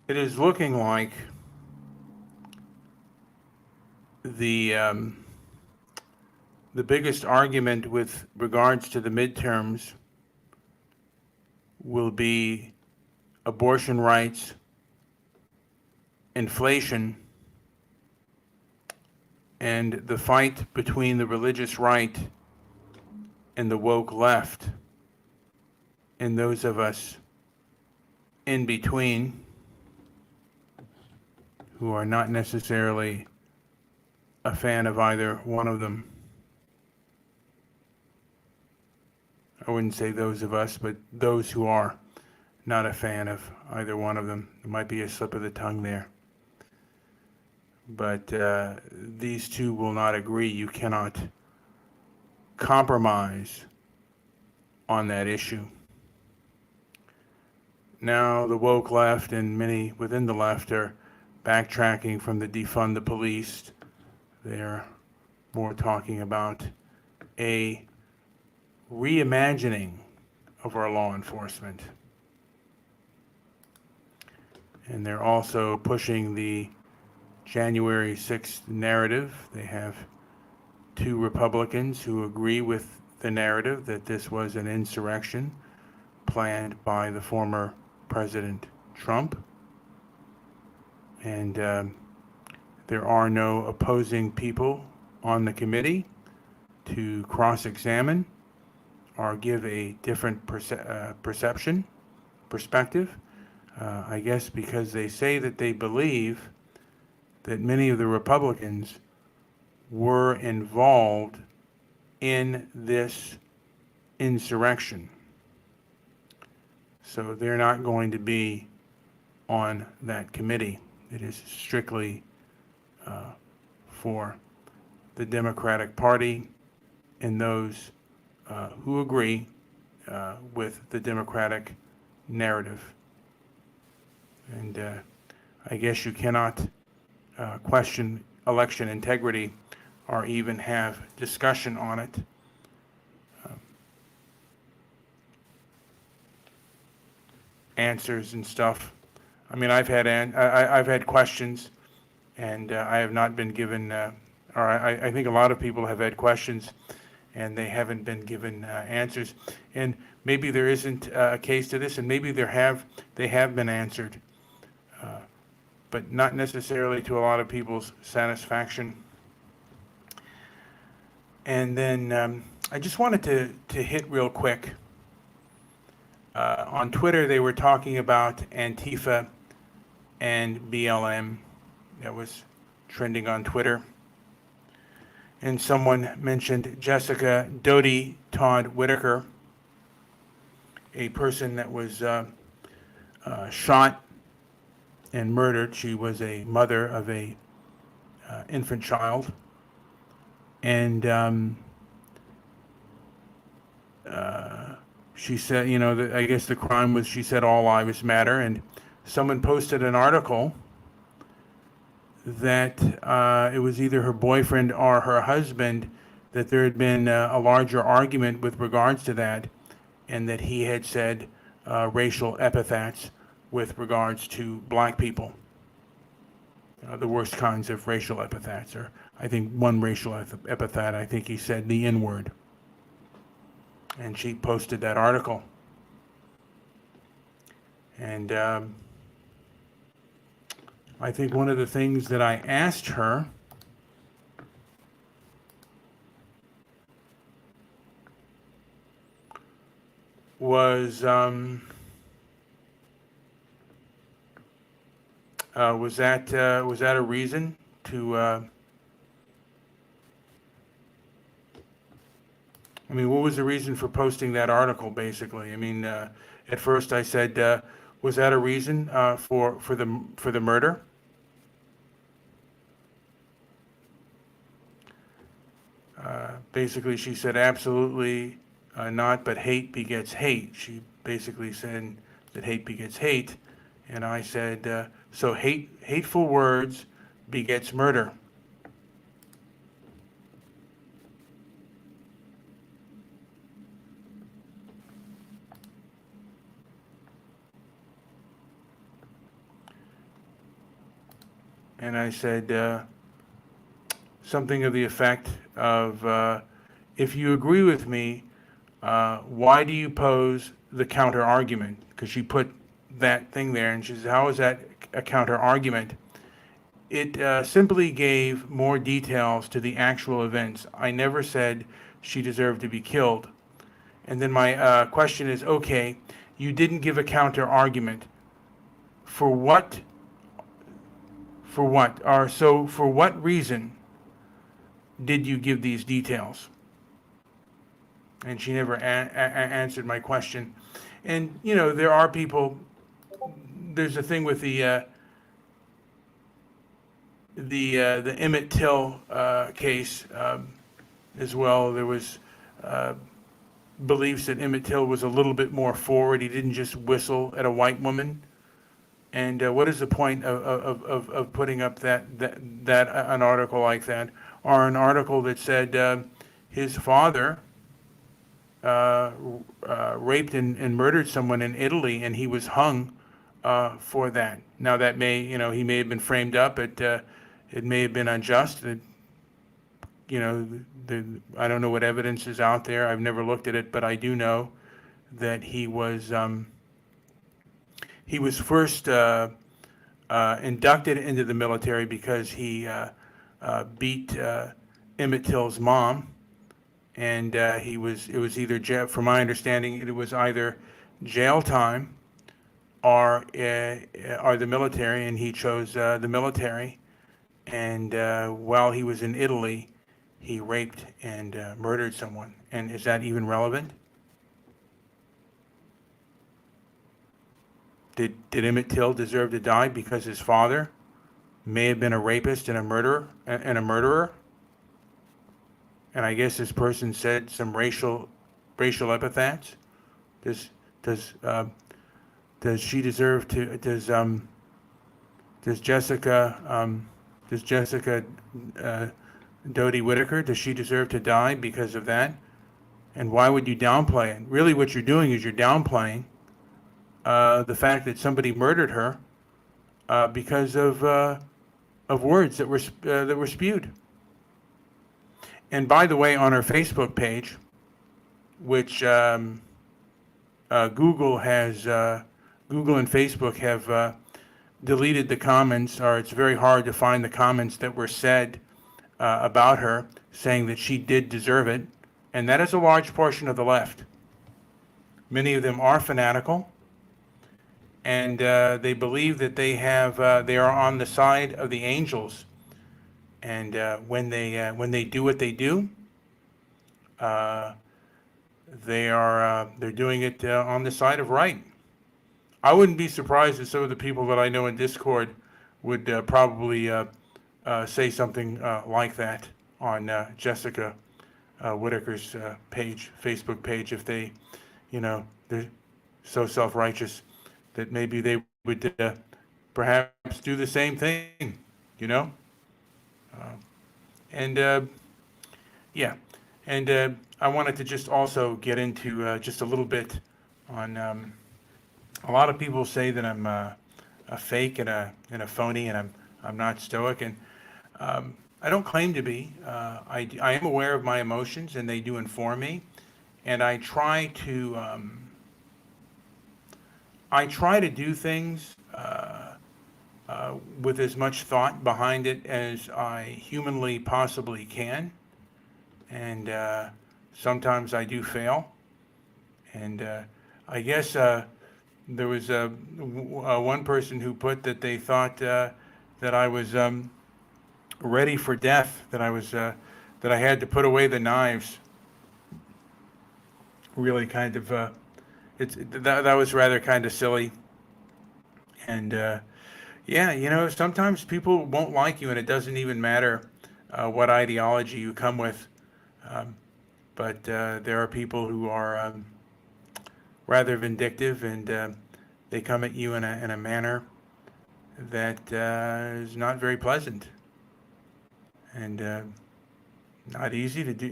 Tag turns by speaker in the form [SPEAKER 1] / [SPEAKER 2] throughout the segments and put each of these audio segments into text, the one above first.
[SPEAKER 1] it is looking like the um, the biggest argument with regards to the midterms will be abortion rights, inflation, and the fight between the religious right and the woke left, and those of us in between who are not necessarily a fan of either one of them. I wouldn't say those of us, but those who are not a fan of either one of them. It might be a slip of the tongue there. But these two will not agree. You cannot compromise on that issue. Now, the woke left and many within the left are backtracking from the defund the police. They're more talking about a reimagining of our law enforcement. And they're also pushing the January 6th narrative. They have two Republicans who agree with the narrative that this was an insurrection planned by the former President Trump. And there are no opposing people on the committee to cross-examine or give a different perception, perspective. I guess because they say that they believe that many of the Republicans were involved in this insurrection. So they're not going to be on that committee. It is strictly for the Democratic Party and those who agree with the Democratic narrative. And I guess you cannot question election integrity or even have discussion on it. Answers and stuff. I mean, I've had questions, and I have not been given, or I think a lot of people have had questions, and they haven't been given answers. And maybe there isn't a case to this, and maybe they have been answered, but not necessarily to a lot of people's satisfaction. And then I just wanted to hit real quick. On Twitter, they were talking about Antifa and BLM. That was trending on Twitter. And someone mentioned Jessica Doty Todd Whitaker, a person that was shot and murdered. She was a mother of a infant child. And she said, you know, I guess the crime was, she said, all lives matter. And someone posted an article that it was either her boyfriend or her husband, that there had been a larger argument with regards to that, and that he had said racial epithets with regards to black people. The worst kinds of racial epithets, or I think one racial epithet, I think he said the N-word. And she posted that article. And I think one of the things that I asked her was that a reason to I mean, what was the reason for posting that article, basically? I mean, at first I said, was that a reason for the murder? Basically, she said, absolutely not, but hate begets hate. She basically said that hate begets hate, and I said, so hateful words begets murder. and I said something of the effect of, if you agree with me, why do you pose the counter argument? Because she put that thing there, and she says, how is that a counter argument? It simply gave more details to the actual events. I never said she deserved to be killed. And then my question is, okay, you didn't give a counter argument. For what? For what? Or so for what reason did you give these details? And she never answered my question. And there are people. There's a thing with the Emmett Till case as well. There was beliefs that Emmett Till was a little bit more forward. He didn't just whistle at a white woman. And what is the point of putting up that an article like that, or an article that said his father raped and murdered someone in Italy, and he was hung for that. Now that he may have been framed up. It may have been unjust. I don't know what evidence is out there. I've never looked at it, but I do know that he was first inducted into the military because he beat Emmett Till's mom, and it was either jail, from my understanding, it was either jail time or the military, and he chose the military. And while he was in Italy, he raped and murdered someone. And is that even relevant? Did Emmett Till deserve to die because his father may have been a rapist and a murderer? And I guess this person said some racial epithets. Does she deserve to? Does Jessica Doty Whitaker, does she deserve to die because of that? And why would you downplay it? Really, what you're doing is you're downplaying the fact that somebody murdered her because of words that were spewed. And by the way, on her Facebook page, which Google and Facebook have deleted the comments, or it's very hard to find the comments that were said about her, saying that she did deserve it. And that is a large portion of the left. Many of them are fanatical, and they believe that they are on the side of the angels. And when they do what they do, they're doing it on the side of right. I wouldn't be surprised if some of the people that I know in Discord would probably say something like that on Jessica Whitaker's Facebook page, if they're so self-righteous that maybe they would perhaps do the same thing, and I wanted to just also get into just a little bit on. A lot of people say that I'm a fake and a phony, and I'm not stoic, and I don't claim to be. I am aware of my emotions, and they do inform me, and I try to do things with as much thought behind it as I humanly possibly can, and sometimes I do fail, and I guess there was one person who put that they thought that I was ready for death, that I had to put away the knives. Really kind of that was rather kind of silly. And sometimes people won't like you, and it doesn't even matter what ideology you come with. But there are people who are rather vindictive, and they come at you in a manner that is not very pleasant, and not easy to do.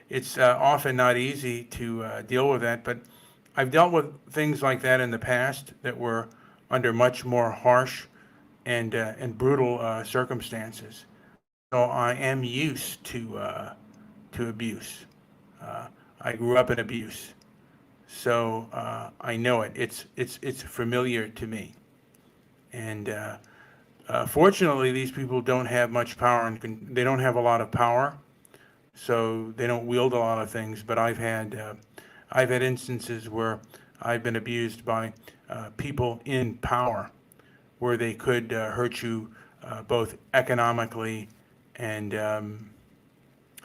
[SPEAKER 1] It's often not easy to deal with that. But I've dealt with things like that in the past that were under much more harsh and brutal circumstances. So I am used to abuse. Uh, I grew up in abuse, so I know it. It's familiar to me, and fortunately, these people don't have much power, and they don't have a lot of power, so they don't wield a lot of things. But I've had instances where I've been abused by people in power, where they could hurt you both economically and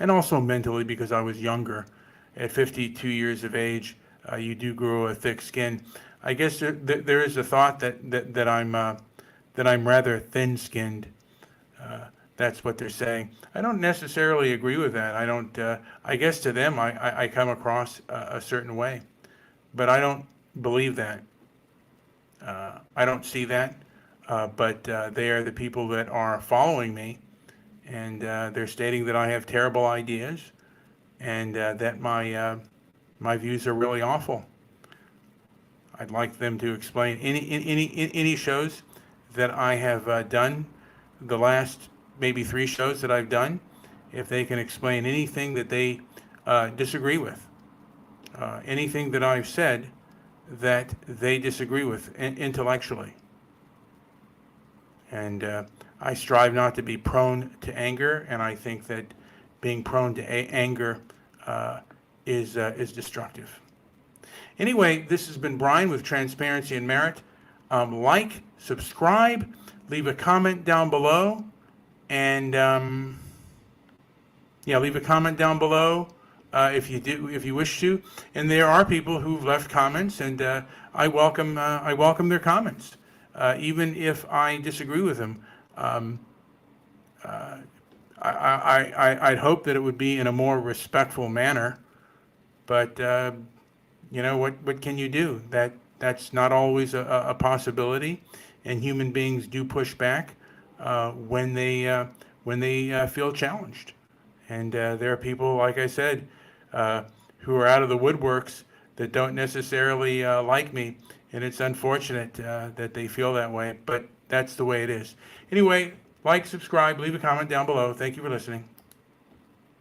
[SPEAKER 1] also mentally, because I was younger. At 52 years of age, you do grow a thick skin. I guess there is a thought that I'm rather thin-skinned. Uh, that's what they're saying. I don't necessarily agree with that. I don't. I guess to them, I come across a certain way, but I don't believe that. I don't see that. But they are the people that are following me, and they're stating that I have terrible ideas, and that my views are really awful. I'd like them to explain any shows that I have done, the last maybe 3 shows that I've done, if they can explain anything that they disagree with, anything that I've said that they disagree with intellectually. And I strive not to be prone to anger, and I think that being prone to anger is destructive. Anyway, this has been Brian with Transparency and Merit. Like, subscribe, leave a comment down below, and yeah, leave a comment down below if you wish to. And there are people who've left comments, and I welcome their comments, even if I disagree with them. Um, I'd hope that it would be in a more respectful manner, but what can you do? That's not always a possibility, and human beings do push back when they feel challenged. And there are people, like I said, who are out of the woodworks that don't necessarily like me, and it's unfortunate that they feel that way, but that's the way it is. Anyway, like, subscribe, leave a comment down below. Thank you for listening.